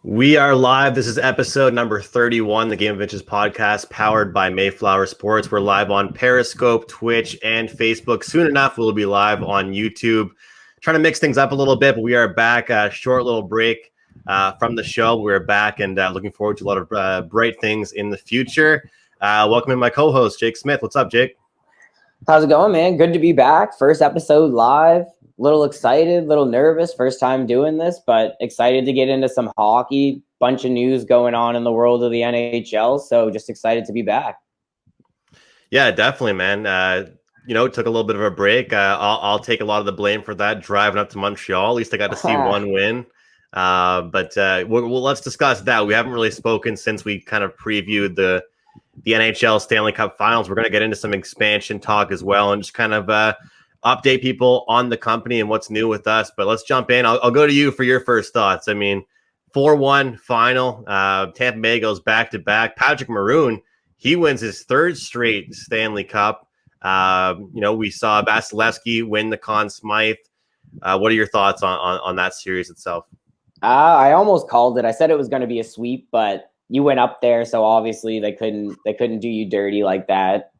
We are live. This is episode number 31, the Game of Inches podcast, powered by Mayflower Sports. We're live on Periscope, Twitch, and Facebook. Soon enough, we'll be live on YouTube. Trying to mix things up a little bit, but we are back. A short little break from the show. We're back and looking forward to a lot of bright things in the future. Welcoming my co-host, Jake Smythe. What's up, Jake? How's it going, man? Good to be back. First episode live. Little excited, little nervous. First time doing this, but excited to get into some hockey. Bunch of news going on in the world of the NHL. So just excited to be back. Yeah, definitely, man. It took a little bit of a break. I'll take a lot of the blame for that, driving up to Montreal. At least I got to see one win. But let's discuss that. We haven't really spoken since we kind of previewed the NHL Stanley Cup Finals. We're going to get into some expansion talk as well and just kind of update people on the company and what's new with us. But let's jump in. I'll go to you for your first thoughts. I mean, 4-1 final. Tampa Bay goes back-to-back. Patrick Maroon, he wins his third straight Stanley Cup. We saw Vasilevsky win the Conn Smythe. What are your thoughts on that series itself? I almost called it. I said it was going to be a sweep, but you went up there, so obviously they couldn't do you dirty like that.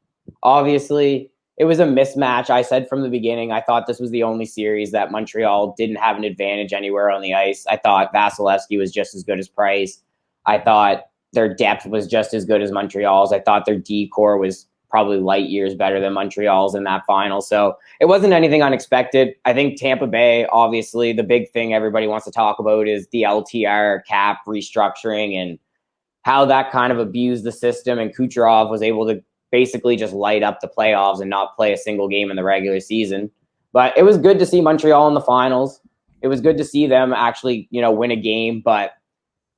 Obviously, it was a mismatch. I said from the beginning, I thought this was the only series that Montreal didn't have an advantage anywhere on the ice. I thought Vasilevsky was just as good as Price. I thought their depth was just as good as Montreal's. I thought their D-core was probably light years better than Montreal's in that final. So it wasn't anything unexpected. I think Tampa Bay, obviously, the big thing everybody wants to talk about is the LTR cap restructuring and how that kind of abused the system. And Kucherov was able to basically just light up the playoffs and not play a single game in the regular season. But it was good to see Montreal in the finals. It was good to see them actually, win a game. But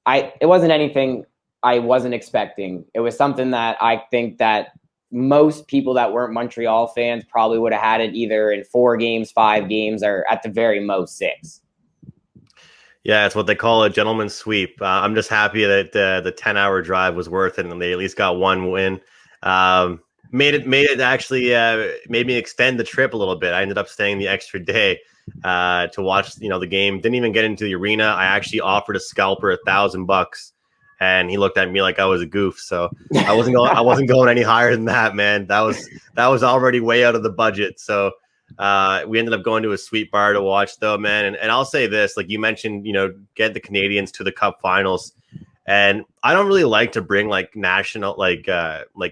it wasn't anything I wasn't expecting. It was something that I think that most people that weren't Montreal fans probably would have had it either in 4 games, 5 games, or at the very most 6. Yeah, it's what they call a gentleman's sweep. I'm just happy that the 10-hour drive was worth it, and they at least got one win. Made it actually made me extend the trip a little bit. I ended up staying the extra day to watch the game. Didn't even get into the arena. I actually offered a scalper $1,000, and he looked at me like I was a goof. So I wasn't going any higher than that, man. That was already way out of the budget. So we ended up going to a sweet bar to watch, though, man. And I'll say this, like you mentioned, get the Canadiens to the Cup Finals. And I don't really like to bring like national, like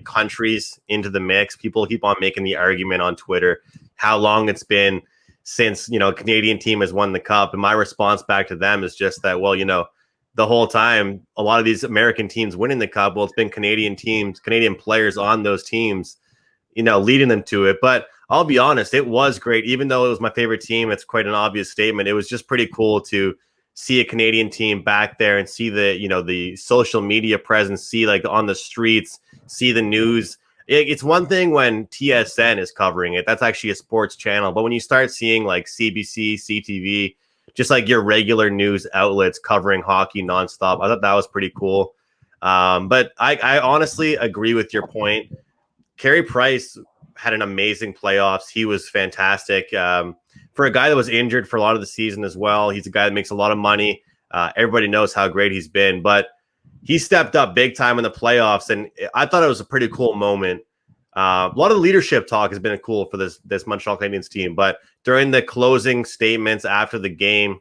countries into the mix. People keep on making the argument on Twitter how long it's been since, a Canadian team has won the cup. And my response back to them is just that, well, the whole time, a lot of these American teams winning the cup, well, it's been Canadian teams, Canadian players on those teams, leading them to it. But I'll be honest, it was great. Even though it was my favorite team, it's quite an obvious statement. It was just pretty cool to see a Canadian team back there and see the social media presence, see like on the streets, see the news. It's one thing when TSN is covering it. That's actually a sports channel. But when you start seeing like CBC, CTV, just like your regular news outlets covering hockey nonstop, I thought that was pretty cool. But I honestly agree with your point. Carey Price had an amazing playoffs. He was fantastic. For a guy that was injured for a lot of the season as well, he's a guy that makes a lot of money. Everybody knows how great he's been, but he stepped up big time in the playoffs, and I thought it was a pretty cool moment. A lot of the leadership talk has been cool for this Montreal Canadiens team, but during the closing statements after the game,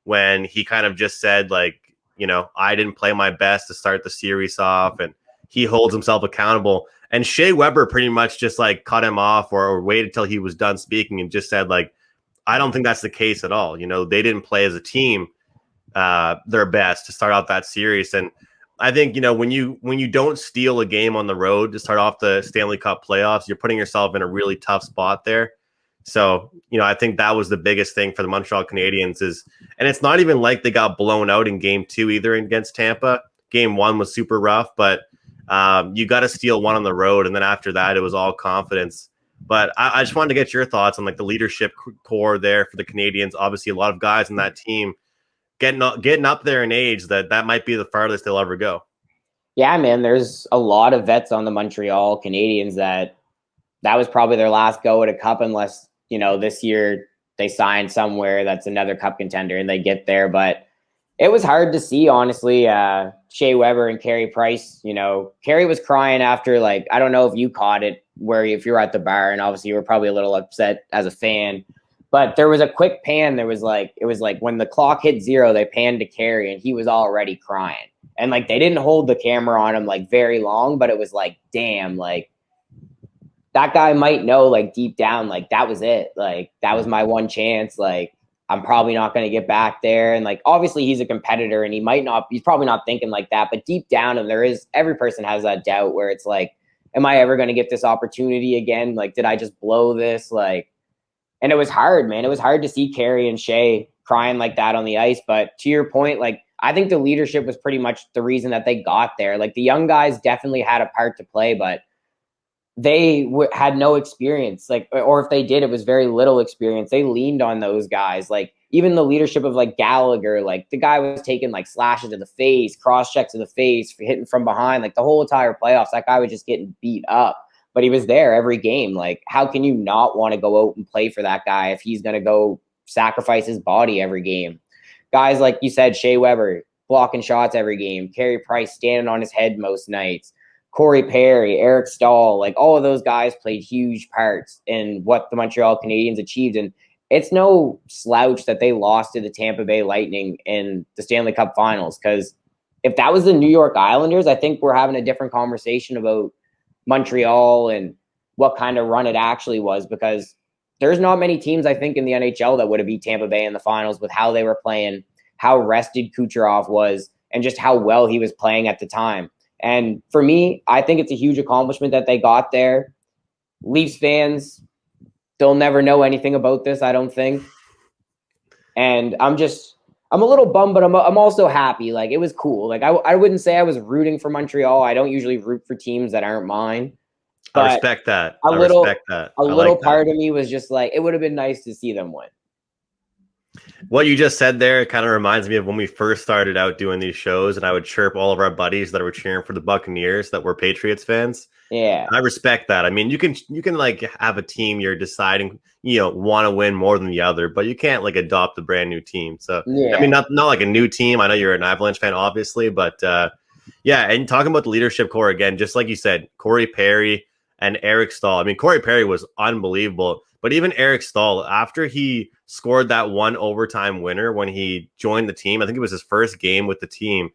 when he kind of just said, like, I didn't play my best to start the series off, and he holds himself accountable. And Shea Weber pretty much just like cut him off or waited till he was done speaking and just said, like, I don't think that's the case at all. They didn't play as a team their best to start out that series. And I think, when you don't steal a game on the road to start off the Stanley Cup playoffs, you're putting yourself in a really tough spot there. So, I think that was the biggest thing for the Montreal Canadiens and it's not even like they got blown out in game 2 either against Tampa. Game 1 was super rough, but you got to steal one on the road. And then after that, it was all confidence. But I just wanted to get your thoughts on like the leadership core there for the Canadiens. Obviously, a lot of guys on that team getting up there in age that might be the farthest they'll ever go. Yeah, man, there's a lot of vets on the Montreal Canadiens that was probably their last go at a cup unless, this year they sign somewhere that's another cup contender and they get there. But It was hard to see, honestly. Shea Weber and Carey Price, Carey was crying after, like, I don't know if you caught it, where if you were at the bar, and obviously you were probably a little upset as a fan, but there was a quick pan. It was like when the clock hit 0, they panned to Carey, and he was already crying. And like, they didn't hold the camera on him like very long, but it was like, damn, like, that guy might know, like, deep down, like, that was it. Like, that was my one chance. Like, I'm probably not going to get back there. And like, obviously he's a competitor and he's probably not thinking like that, but deep down, and every person has that doubt where it's like, am I ever going to get this opportunity again? Like, did I just blow this? Like, and it was hard, man. It was hard to see Carey and Shea crying like that on the ice. But to your point, like, I think the leadership was pretty much the reason that they got there. Like, the young guys definitely had a part to play, but they had no experience, like, or if they did, it was very little experience. They leaned on those guys, like even the leadership of like Gallagher. Like, the guy was taking like slashes to the face, cross checks to the face, hitting from behind. Like, the whole entire playoffs, that guy was just getting beat up, but he was there every game. Like, how can you not want to go out and play for that guy if he's going to go sacrifice his body every game? Guys like you said, Shea Weber blocking shots every game, Carey Price standing on his head most nights, Corey Perry, Eric Stahl, like, all of those guys played huge parts in what the Montreal Canadiens achieved. And it's no slouch that they lost to the Tampa Bay Lightning in the Stanley Cup Finals, because if that was the New York Islanders, I think we're having a different conversation about Montreal and what kind of run it actually was, because there's not many teams, I think, in the NHL that would have beat Tampa Bay in the finals with how they were playing, how rested Kucherov was, and just how well he was playing at the time. And for me, I think it's a huge accomplishment that they got there. Leafs fans, they'll never know anything about this, I don't think. And I'm a little bummed, but I'm also happy. Like, it was cool. Like, I wouldn't say I was rooting for Montreal. I don't usually root for teams that aren't mine. I respect that. A little like part of me was just like, it would have been nice to see them win. What you just said there kind of reminds me of when we first started out doing these shows, and I would chirp all of our buddies that were cheering for the Buccaneers that were Patriots fans. Yeah, I respect that. I mean, you can like have a team you're deciding, want to win more than the other, but you can't like adopt a brand new team. So yeah. I mean, not like a new team. I know you're an Avalanche fan, obviously, but yeah. And talking about the leadership core again, just like you said, Corey Perry and Eric Stahl. I mean, Corey Perry was unbelievable. But even Eric Stahl, after he scored that one overtime winner when he joined the team, I think it was his first game with the team,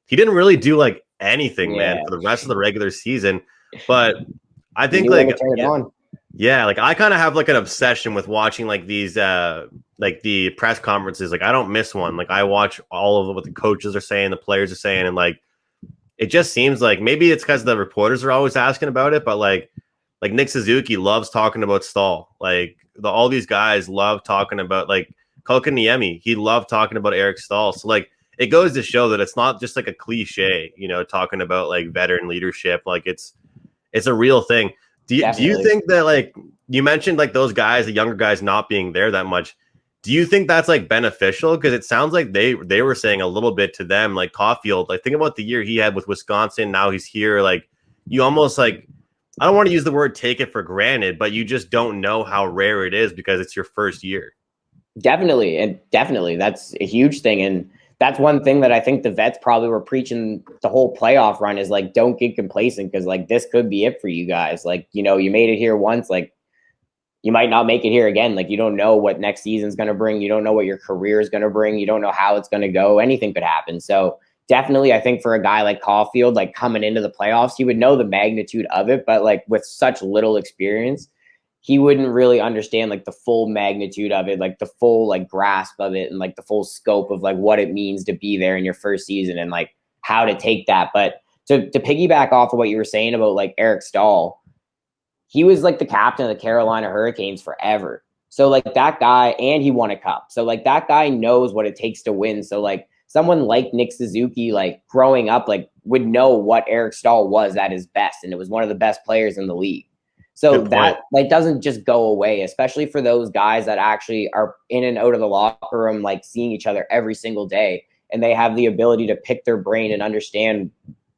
he didn't really do like anything, man, for the rest of the regular season. But I think like I kind of have like an obsession with watching like these like the press conferences. Like, I don't miss one. Like, I watch all of what the coaches are saying, the players are saying, and like it just seems like maybe it's because the reporters are always asking about it, but like Nick Suzuki loves talking about Stahl. Like, all these guys love talking about, like, Kotkaniemi. He loved talking about Eric Stahl. So like, it goes to show that it's not just like a cliche, talking about like veteran leadership. Like, it's a real thing. Do you think that, like, you mentioned like those guys, the younger guys, not being there that much? Do you think that's like beneficial? Because it sounds like they were saying a little bit to them, like Caulfield. Like, think about the year he had with Wisconsin. Now he's here. Like, you almost like, I don't want to use the word take it for granted, but you just don't know how rare it is because it's your first year. Definitely. And definitely, that's a huge thing. And that's one thing that I think the vets probably were preaching the whole playoff run is like, don't get complacent, because like, this could be it for you guys. Like, you made it here once, like, you might not make it here again. Like, you don't know what next season's going to bring. You don't know what your career is going to bring. You don't know how it's going to go. Anything could happen. So definitely, I think for a guy like Caulfield, like coming into the playoffs, he would know the magnitude of it, but like with such little experience, he wouldn't really understand like the full magnitude of it, like the full like grasp of it, and like the full scope of like what it means to be there in your first season and like how to take that. But to piggyback off of what you were saying about like Eric Stahl, he was like the captain of the Carolina Hurricanes forever. So like that guy, and he won a cup. So like that guy knows what it takes to win. So like someone like Nick Suzuki, like growing up, like would know what Eric Stahl was at his best. And it was one of the best players in the league. So that like doesn't just go away, especially for those guys that actually are in and out of the locker room, like seeing each other every single day. And they have the ability to pick their brain and understand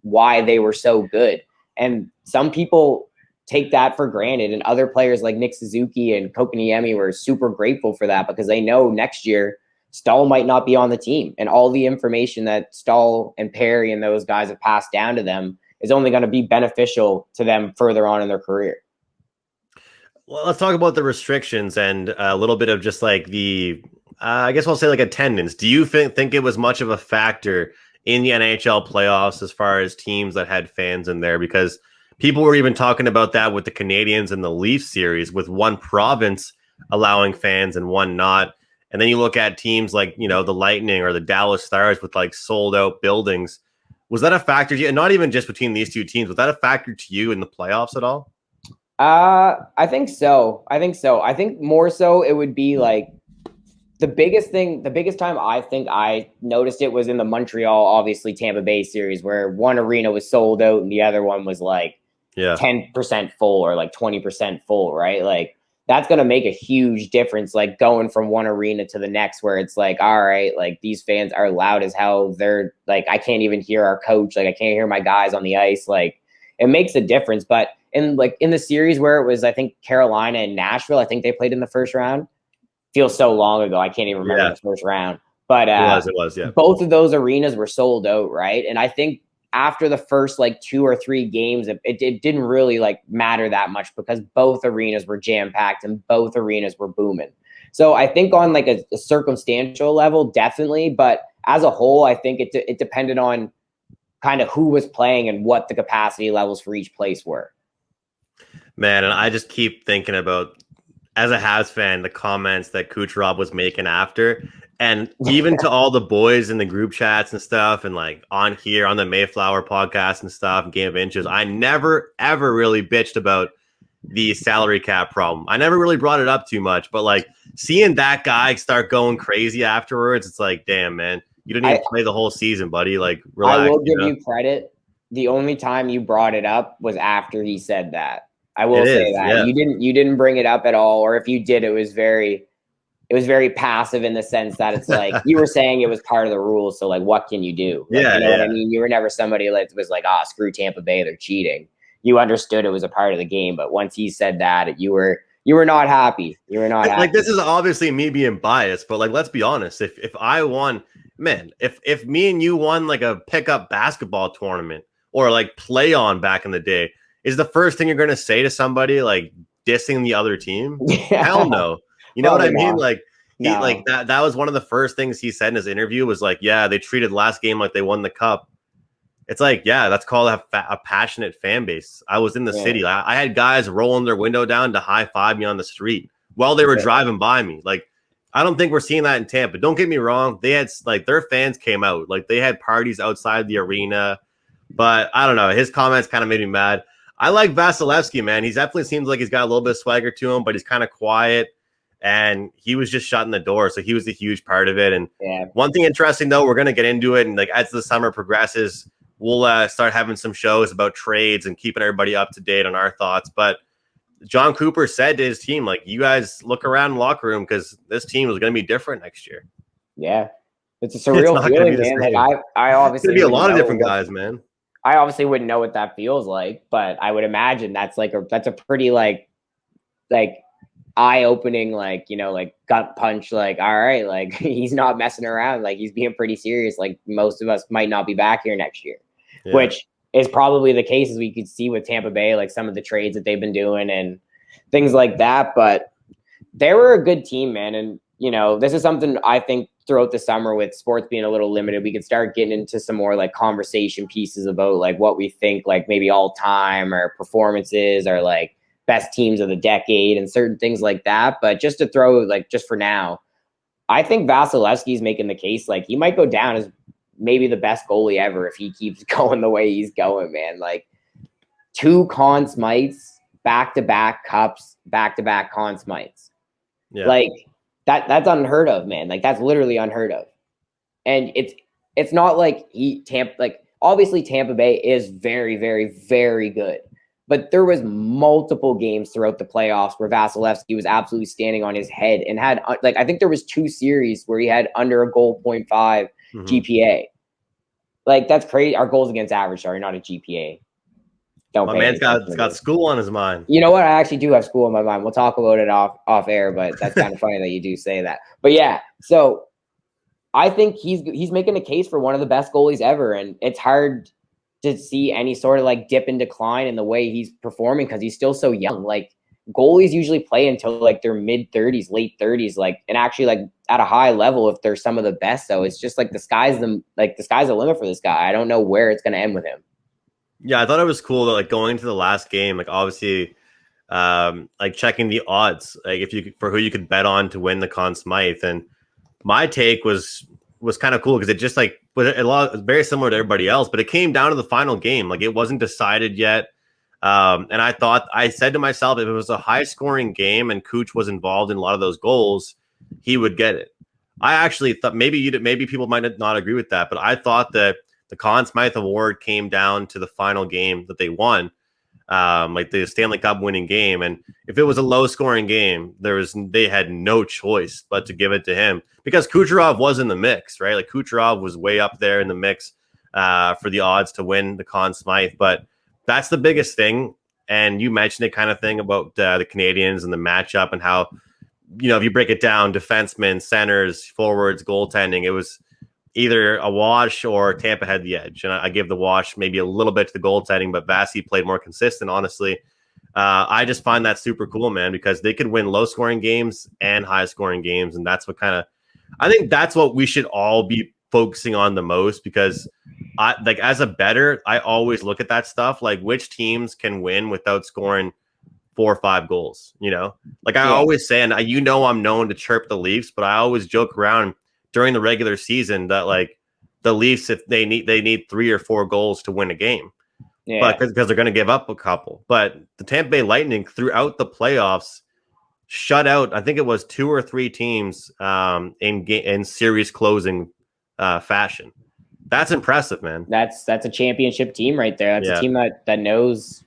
why they were so good. And some people take that for granted. And other players like Nick Suzuki and Kotkaniemi were super grateful for that, because they know next year Stahl might not be on the team, and all the information that Stahl and Perry and those guys have passed down to them is only going to be beneficial to them further on in their career. Well, let's talk about the restrictions and a little bit of just like the, I guess I'll say like attendance. Do you think it was much of a factor in the NHL playoffs as far as teams that had fans in there? Because people were even talking about that with the Canadiens and the Leafs series, with one province allowing fans and one not. And then you look at teams like, you know, the Lightning or the Dallas Stars with like sold out buildings. Was that a factor to you? And not even just between these two teams. Was that a factor to you in the playoffs at all? I think so. I think more so it would be like the biggest time I think I noticed it was in the Montreal, obviously Tampa Bay series, where one arena was sold out and the other one was like 10% full or like 20% full, right? Like that's going to make a huge difference, like going from one arena to the next, where it's like, all right, like these fans are loud as hell. They're like, I can't even hear our coach. Like I can't hear my guys on the ice. Like it makes a difference. But in the series where it was, I think Carolina and Nashville, I think they played in the first round. Feels so long ago. I can't even remember the first round. But it was. Both of those arenas were sold out, right? And I think after the first like 2 or 3 games, it didn't really like matter that much because both arenas were jam-packed and both arenas were booming. So I think on like a circumstantial level, definitely. But as a whole, I think it depended on kind of who was playing and what the capacity levels for each place were. Man, and I just keep thinking about, as a Habs fan, the comments that Kucherov was making after, and even to all the boys in the group chats and stuff, and like on here on the Mayflower podcast and stuff, Game of Inches, I never ever really bitched about the salary cap problem. I never really brought it up too much, but like seeing that guy start going crazy afterwards, it's like, damn, man, you didn't even play the whole season, buddy. Like, relax. I will give you credit. The only time you brought it up was after he said that. I will say that. Yeah. You didn't bring it up at all, or if you did, it was very passive in the sense that it's like you were saying it was part of the rules. So like, what can you do? Like, you know what I mean? You were never somebody that was like, screw Tampa Bay, they're cheating. You understood it was a part of the game, but once he said that, you were not happy. You were not happy. Like, this is obviously me being biased, but like, let's be honest. If I won, man, if me and you won like a pickup basketball tournament or like play on back in the day, is the first thing you're going to say to somebody like dissing the other team? Yeah. Hell no. You know what I mean? Like, like that was one of the first things he said in his interview was like, yeah, they treated last game like they won the cup. It's like, yeah, that's called a passionate fan base. I was in the city. I had guys rolling their window down to high five me on the street while they were driving by me. Like, I don't think we're seeing that in Tampa. Don't get me wrong. They had like their fans came out, like they had parties outside the arena, but I don't know. His comments kind of made me mad. I like Vasilevsky, man. He definitely seems like he's got a little bit of swagger to him, but he's kind of quiet. And he was just shutting the door. So he was a huge part of it. And one thing interesting, though, we're going to get into it. And like as the summer progresses, we'll start having some shows about trades and keeping everybody up to date on our thoughts. But John Cooper said to his team, like, you guys look around the locker room because this team is going to be different next year. Yeah. It's a surreal feeling, man. Like I obviously be a lot of different guys, man. I obviously wouldn't know what that feels like, but I would imagine that's a pretty like eye-opening, like, you know, like gut punch, like, all right, like he's not messing around, like he's being pretty serious. Like most of us might not be back here next year, which is probably the case, as we could see with Tampa Bay, like some of the trades that they've been doing and things like that. But they were a good team, man. And, you know, this is something I think throughout the summer, with sports being a little limited, we could start getting into some more like conversation pieces about like what we think, like maybe all time or performances or like best teams of the decade and certain things like that. But just to throw, like, just for now, I think Vasilevsky's making the case, like he might go down as maybe the best goalie ever if he keeps going the way he's going, man. Like 2 Conn Smythes, back-to-back cups, back-to-back Conn Smythes. Like that's unheard of, man. Like that's literally unheard of. And it's not like obviously Tampa Bay is very, very, very good. But there was multiple games throughout the playoffs where Vasilevsky was absolutely standing on his head and had, like, I think there was 2 series where he had under a goal 0.5 GPA. Like, that's crazy. Our goals against average, sorry, not a GPA. My man's got school on his mind. You know what? I actually do have school on my mind. We'll talk about it off air, but that's kind of funny that you do say that. But yeah, so I think he's making a case for one of the best goalies ever, and it's hard to see any sort of like dip and decline in the way he's performing because he's still so young. Like goalies usually play until like their mid 30s, late 30s, like and actually like at a high level if they're some of the best. So it's just like the sky's the limit for this guy. I don't know where it's going to end with him. Yeah, I thought it was cool that like going into the last game, like obviously, like checking the odds, like if you for who you could bet on to win the Conn Smythe, and my take was kind of cool because it just like was a lot very similar to everybody else, but it came down to the final game, like it wasn't decided yet. And I said to myself, if it was a high scoring game and Cooch was involved in a lot of those goals, he would get it. I actually thought maybe people might not agree with that, but I thought that the Conn Smythe Award came down to the final game that they won, like the Stanley Cup winning game. And if it was a low scoring game, they had no choice but to give it to him because Kucherov was in the mix, right? Like Kucherov was way up there in the mix for the odds to win the Conn Smythe. But that's the biggest thing. And you mentioned it kind of thing about the Canadiens and the matchup and how, if you break it down, defensemen, centers, forwards, goaltending, it was either a wash or Tampa had the edge. And I give the wash maybe a little bit to the goaltending, but Vasi played more consistent, honestly. I just find that super cool, man, because they could win low-scoring games and high-scoring games, and that's what I think that's what we should all be focusing on the most because like as a bettor, I always look at that stuff, like which teams can win without scoring 4 or 5 goals, Like I always say, and I'm known to chirp the Leafs, but I always joke around during the regular season that like the Leafs, if they need 3 or 4 goals to win a game, but because they're going to give up a couple. But the Tampa Bay Lightning throughout the playoffs shut out, I think it was 2 or 3 teams in series closing fashion. That's impressive, man. That's a championship team right there. That's a team that knows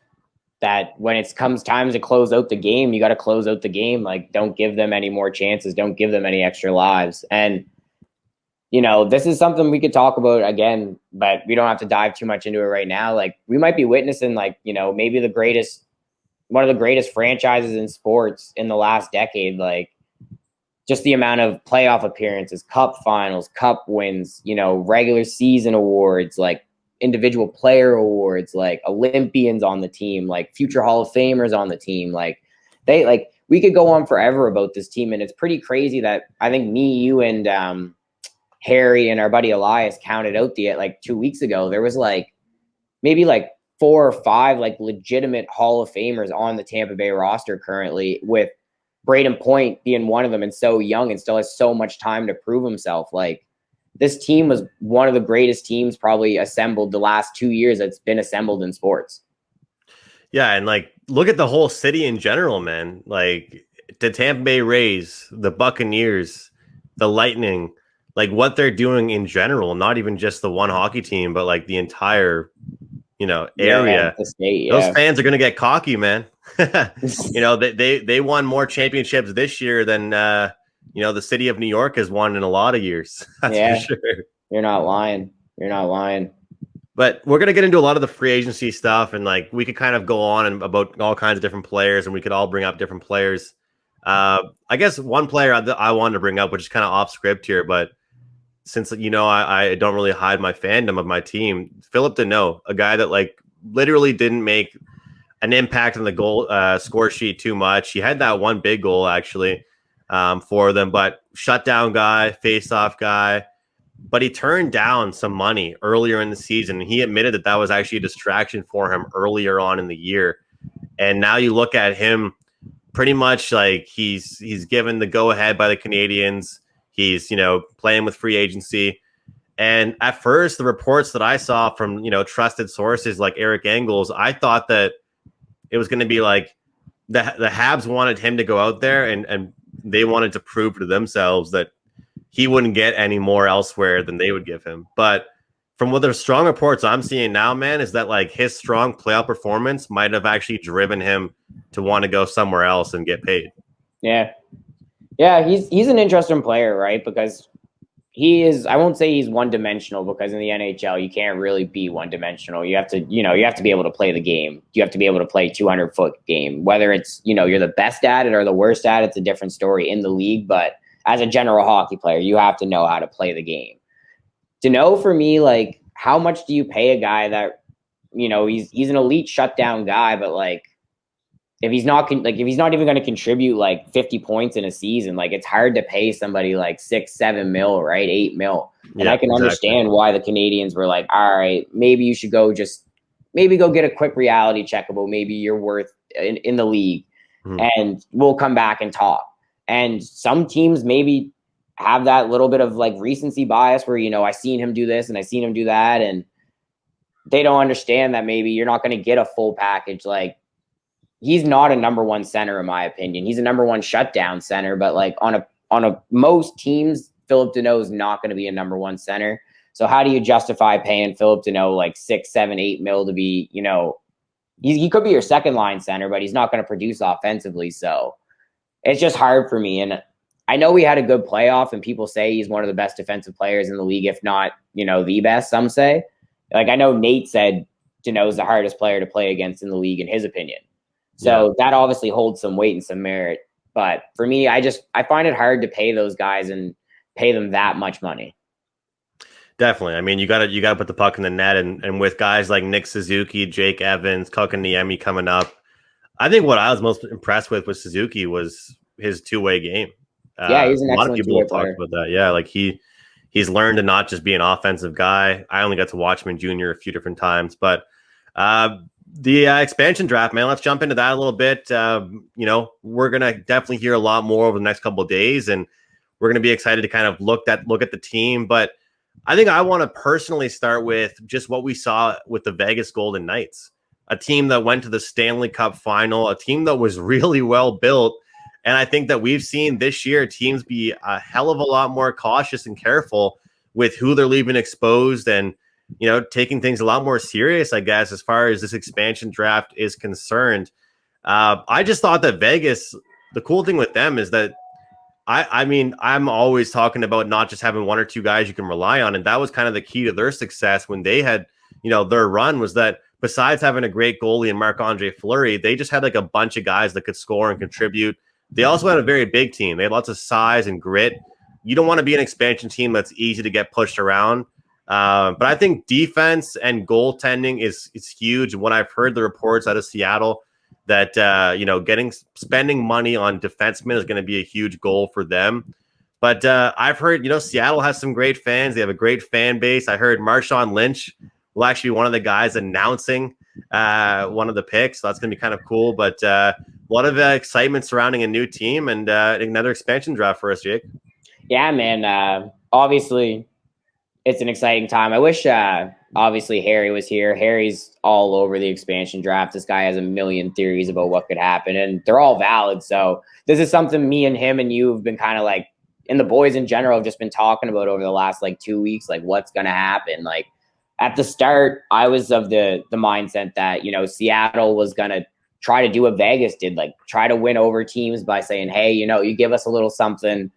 that when it comes time to close out the game, you got to close out the game. Like, don't give them any more chances. Don't give them any extra lives. And this is something we could talk about again, but we don't have to dive too much into it right now. Like we might be witnessing like, maybe one of the greatest franchises in sports in the last decade. Like just the amount of playoff appearances, cup finals, cup wins, regular season awards, like individual player awards, like Olympians on the team, like future Hall of Famers on the team. Like we could go on forever about this team. And it's pretty crazy that I think me, you, and, Harry and our buddy Elias counted out like 2 weeks ago. There was like maybe like 4 or 5 like legitimate Hall of Famers on the Tampa Bay roster currently, with Braden Point being one of them and so young and still has so much time to prove himself. Like this team was one of the greatest teams probably assembled the last 2 years that's been assembled in sports. Yeah, and like look at the whole city in general, man. Like the Tampa Bay Rays, the Buccaneers, the Lightning, like what they're doing in general, not even just the one hockey team, but like the entire, area. The state, Those fans are going to get cocky, man. They won more championships this year than, the city of New York has won in a lot of years. That's for sure. You're not lying. But we're going to get into a lot of the free agency stuff. And like, we could kind of go on and about all kinds of different players, and we could all bring up different players. I guess one player I wanted to bring up, which is kind of off script here, but since, I don't really hide my fandom of my team, Philip Deneau, a guy that like literally didn't make an impact on the goal score sheet too much. He had that one big goal actually for them, but shutdown guy, face-off guy, but he turned down some money earlier in the season. And he admitted that was actually a distraction for him earlier on in the year. And now you look at him pretty much like he's given the go-ahead by the Canadiens. He's, playing with free agency. And at first, the reports that I saw from, trusted sources like Eric Engels, I thought that it was going to be like the Habs wanted him to go out there and they wanted to prove to themselves that he wouldn't get any more elsewhere than they would give him. But from what the strong reports I'm seeing now, man, is that like his strong playoff performance might have actually driven him to want to go somewhere else and get paid. Yeah, he's an interesting player, right? Because he is, I won't say he's one-dimensional, because in the NHL you can't really be one-dimensional. You have to be able to play the game. You have to be able to play 200-foot game. Whether it's, you're the best at it or the worst at it, it's a different story in the league. But as a general hockey player, you have to know how to play the game. To know for me, like, how much do you pay a guy that, you know, he's an elite shutdown guy, but like, if he's not even going to contribute like 50 points in a season, like it's hard to pay somebody like 6-7 mil, right? 8 mil. And I can understand why the Canadiens were like, all right, maybe you should go get a quick reality check about maybe you're worth in the league, and we'll come back and talk. And some teams maybe have that little bit of like recency bias where, you know, I seen him do this and I seen him do that, and they don't understand that maybe you're not going to get a full package. Like, he's not a number one center, in my opinion. He's a number one shutdown center, but like on a most teams, Phillip Danault is not going to be a number one center. So how do you justify paying Phillip Danault like 6, 7, 8 mil to be, you know, he could be your second line center, but he's not going to produce offensively. So it's just hard for me. And I know we had a good playoff, and people say he's one of the best defensive players in the league, if not, you know, the best, some say. Like, I know Nate said Danault's the hardest player to play against in the league, in his opinion. So that obviously holds some weight and some merit. But for me, I find it hard to pay those guys and pay them that much money. Definitely. I mean, you gotta put the puck in the net, and with guys like Nick Suzuki, Jake Evans, Kotkaniemi coming up, I think what I was most impressed with Suzuki was his two-way game. Yeah, he's an a lot of excellent people have two-way talked about that. Yeah, like he's learned to not just be an offensive guy. I only got to watch him in junior a few different times, but the expansion draft, man, let's jump into that a little bit. You know, we're going to definitely hear a lot more over the next couple of days, and we're going to be excited to kind of look at the team. But I think I want to personally start with just what we saw with the Vegas Golden Knights, a team that went to the Stanley Cup final, a team that was really well built. And I think that we've seen this year teams be a hell of a lot more cautious and careful with who they're leaving exposed, and, you know, taking things a lot more serious, I guess, as far as this expansion draft is concerned. I just thought that Vegas, the cool thing with them is that I mean, I'm always talking about not just having one or two guys you can rely on. And that was kind of the key to their success when they had, you know, their run, was that besides having a great goalie in Marc-Andre Fleury, they just had like a bunch of guys that could score and contribute. They also had a very big team. They had lots of size and grit. You don't want to be an expansion team that's easy to get pushed around. But I think defense and goaltending is huge. And when I've heard the reports out of Seattle that, you know, spending money on defensemen is going to be a huge goal for them. But I've heard, you know, Seattle has some great fans. They have a great fan base. I heard Marshawn Lynch will actually be one of the guys announcing one of the picks. So that's going to be kind of cool. But a lot of excitement surrounding a new team and another expansion draft for us, Jake. Yeah, man. Obviously, it's an exciting time. I wish, obviously, Harry was here. Harry's all over the expansion draft. This guy has a million theories about what could happen, and they're all valid. So this is something me and him and you have been kind of like, and the boys in general have just been talking about over the last like 2 weeks, like what's going to happen. Like at the start, I was of the mindset that, you know, Seattle was going to try to do what Vegas did, like try to win over teams by saying, hey, you know, you give us a little something,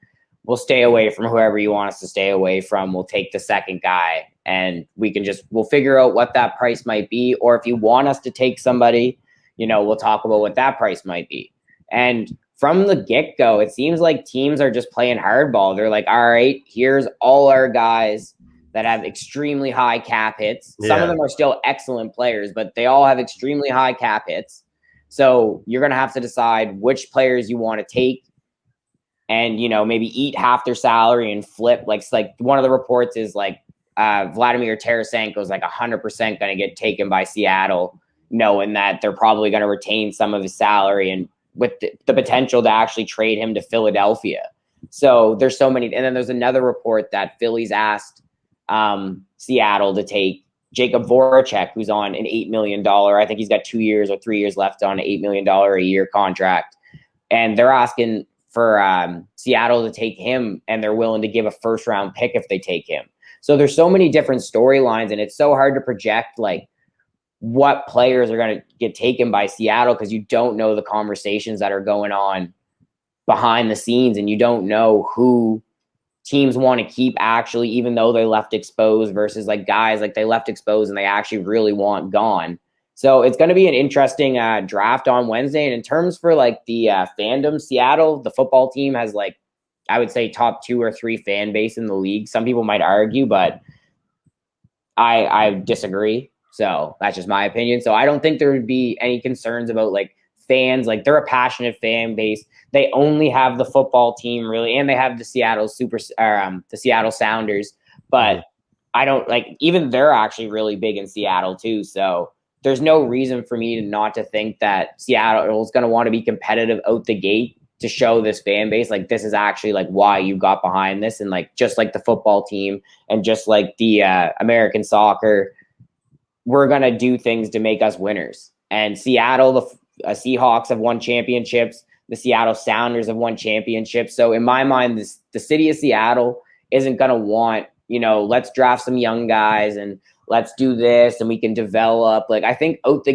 we'll stay away from whoever you want us to stay away from. We'll take the second guy, and we'll figure out what that price might be. Or if you want us to take somebody, you know, we'll talk about what that price might be. And from the get-go, it seems like teams are just playing hardball. They're like, all right, here's all our guys that have extremely high cap hits. Some of them are still excellent players, but they all have extremely high cap hits. So you're going to have to decide which players you want to take, and, you know, maybe eat half their salary and flip. Like one of the reports is like Vladimir Tarasenko is like 100% going to get taken by Seattle, knowing that they're probably going to retain some of his salary and with the potential to actually trade him to Philadelphia. So there's so many. And then there's another report that Philly's asked Seattle to take Jacob Voracek, who's on an $8 million. I think he's got 2 years or 3 years left on an $8 million a year contract. And they're asking for Seattle to take him, and they're willing to give a first-round pick if they take him. So there's so many different storylines, and it's so hard to project like what players are going to get taken by Seattle, because you don't know the conversations that are going on behind the scenes, and you don't know who teams want to keep actually, even though they left exposed, versus like guys like they left exposed and they actually really want gone. So it's going to be an interesting draft on Wednesday. And in terms for like the fandom, Seattle, the football team, has like I would say top 2 or 3 fan base in the league. Some people might argue, but I disagree. So that's just my opinion. So I don't think there would be any concerns about like fans. Like they're a passionate fan base. They only have the football team really, and they have the Seattle the Seattle Sounders. But I don't like, even they're actually really big in Seattle too. So there's no reason for me not to think that Seattle is going to want to be competitive out the gate to show this fan base like this is actually like why you got behind this. And like just like the football team and just like the American soccer, we're going to do things to make us winners. And Seattle, the Seahawks have won championships. The Seattle Sounders have won championships. So in my mind, the city of Seattle isn't going to want, let's draft some young guys and let's do this and we can develop. Like I think out the